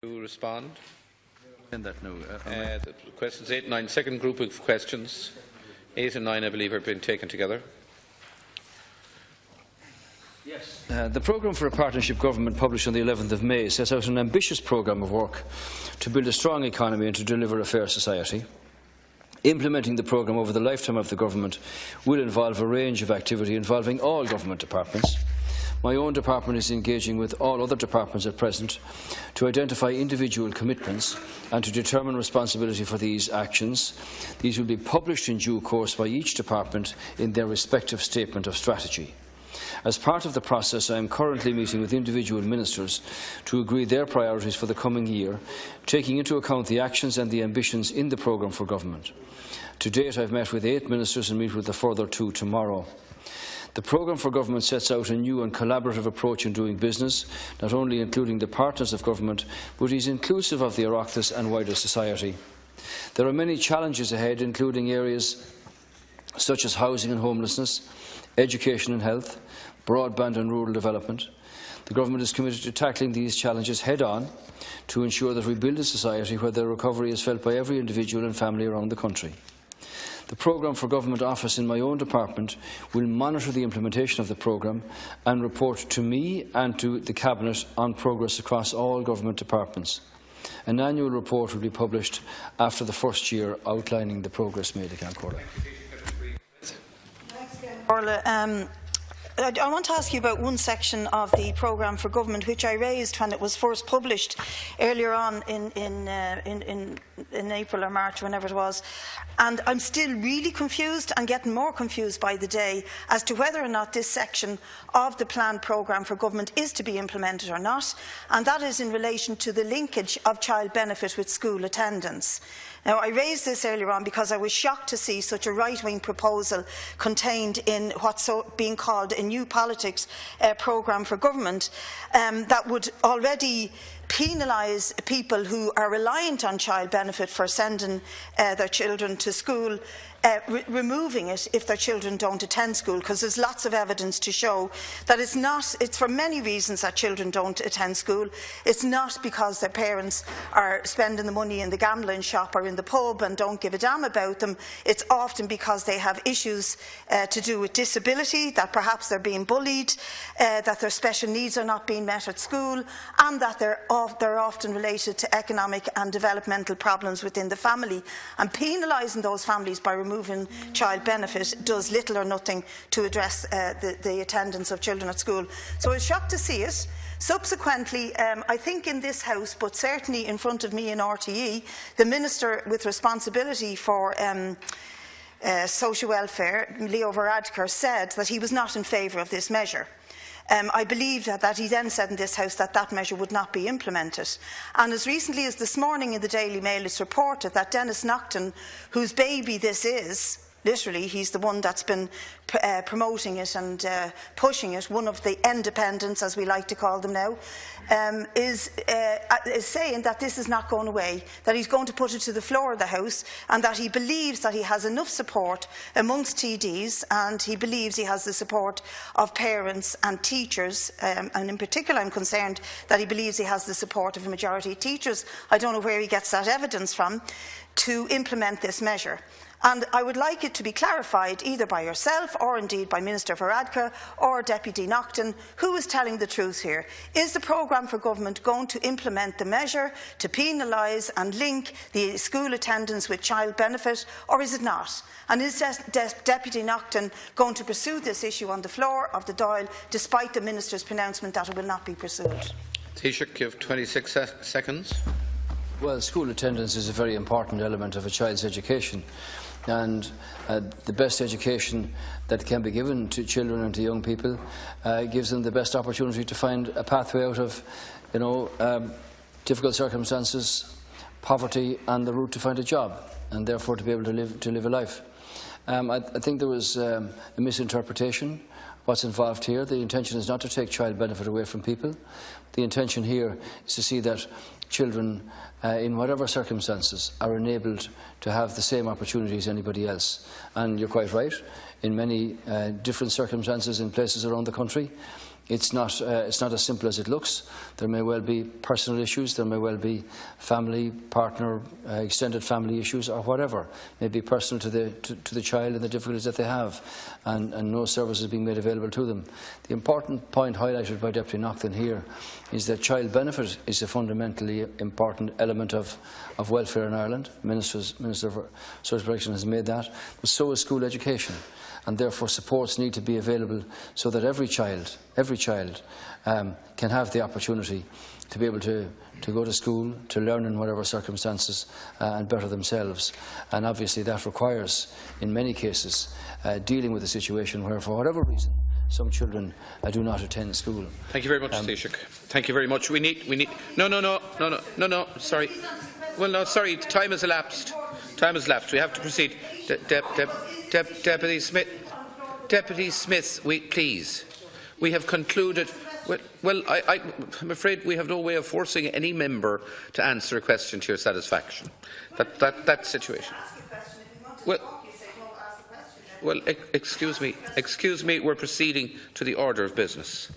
To respond. That no, questions 8 and 9, second group of questions. 8 and 9, I believe, are being taken together. Yes. The programme for a partnership government published on the 11th of May sets out an ambitious programme of work to build a strong economy and to deliver a fair society. Implementing the programme over the lifetime of the government will involve a range of activity involving all government departments. My own department is engaging with all other departments at present to identify individual commitments and to determine responsibility for these actions. These will be published in due course by each department in their respective statement of strategy. As part of the process, I am currently meeting with individual ministers to agree their priorities for the coming year, taking into account the actions and the ambitions in the programme for government. To date, I have met with 8 ministers and meet with a further 2 tomorrow. The programme for government sets out a new and collaborative approach in doing business, not only including the partners of government, but is inclusive of the Oireachtas and wider society. There are many challenges ahead, including areas such as housing and homelessness, education and health, broadband and rural development. The government is committed to tackling these challenges head-on to ensure that we build a society where the recovery is felt by every individual and family around the country. The programme for government office in my own department will monitor the implementation of the programme and report to me and to the Cabinet on progress across all government departments. An annual report will be published after the first year outlining the progress made against Corla. I want to ask you about one section of the programme for government which I raised when it was first published earlier on in April or March, whenever it was, and I'm still really confused and getting more confused by the day as to whether or not this section of the planned programme for government is to be implemented or not, and that is in relation to the linkage of child benefit with school attendance. Now, I raised this earlier on because I was shocked to see such a right-wing proposal contained in what's being called a new politics programme for government that would already penalise people who are reliant on child benefit for sending their children to school, removing it if their children don't attend school, because there's lots of evidence to show that it's for many reasons that children don't attend school. It's not because their parents are spending the money in the gambling shop or in the pub and don't give a damn about them. It's often because they have issues to do with disability, that perhaps they're being bullied, that their special needs are not being met at school, and that they're often related to economic and developmental problems within the family. And penalising those families by removing child benefit does little or nothing to address the attendance of children at school. So I was shocked to see it. Subsequently, I think in this House, but certainly in front of me in RTE, the Minister with responsibility for social welfare, Leo Varadkar, said that he was not in favour of this measure. I believe that he then said in this House that that measure would not be implemented. And as recently as this morning in the Daily Mail, it's reported that Denis Naughton, whose baby this is, literally, he's the one that's been promoting it and pushing it, one of the independents, as we like to call them now, is saying that this is not going away, that he's going to put it to the floor of the House, and that he believes that he has enough support amongst TDs, and he believes he has the support of parents and teachers, and in particular I'm concerned that he believes he has the support of a majority of teachers. I don't know where he gets that evidence from, to implement this measure. And I would like it to be clarified either by yourself or indeed by Minister Varadkar or Deputy Naughton, who is telling the truth here. Is the programme for government going to implement the measure to penalise and link the school attendance with child benefit, or is it not? And is Deputy Naughton going to pursue this issue on the floor of the Dáil, despite the Minister's pronouncement that it will not be pursued? Taoiseach, you have 26 seconds. Well, school attendance is a very important element of a child's education, and the best education that can be given to children and to young people gives them the best opportunity to find a pathway out of, difficult circumstances, poverty, and the route to find a job, and therefore to be able to live a life. I think there was a misinterpretation. What's involved here, the intention is not to take child benefit away from people. The intention here is to see that children, in whatever circumstances, are enabled to have the same opportunities as anybody else. And you're quite right, in many different circumstances in places around the country, It's not as simple as it looks. There may well be personal issues, there may well be family, partner, extended family issues, or whatever may be personal to the child and the difficulties that they have, and no services being made available to them. The important point highlighted by Deputy Naughton here is that child benefit is a fundamentally important element of welfare in Ireland. Minister for Social Protection has made that, but so is school education. And therefore supports need to be available so that every child can have the opportunity to be able to go to school, to learn in whatever circumstances and better themselves. And obviously that requires, in many cases, dealing with a situation where, for whatever reason, some children do not attend school. Thank you very much, Taoiseach. Thank you very much. We need. No. Sorry. Well, no. Sorry. Time has elapsed. Time has elapsed. We have to proceed. Deputy Smith, please. We have concluded. Well, I'm afraid we have no way of forcing any member to answer a question to your satisfaction. That situation. Well, excuse me. We're proceeding to the order of business.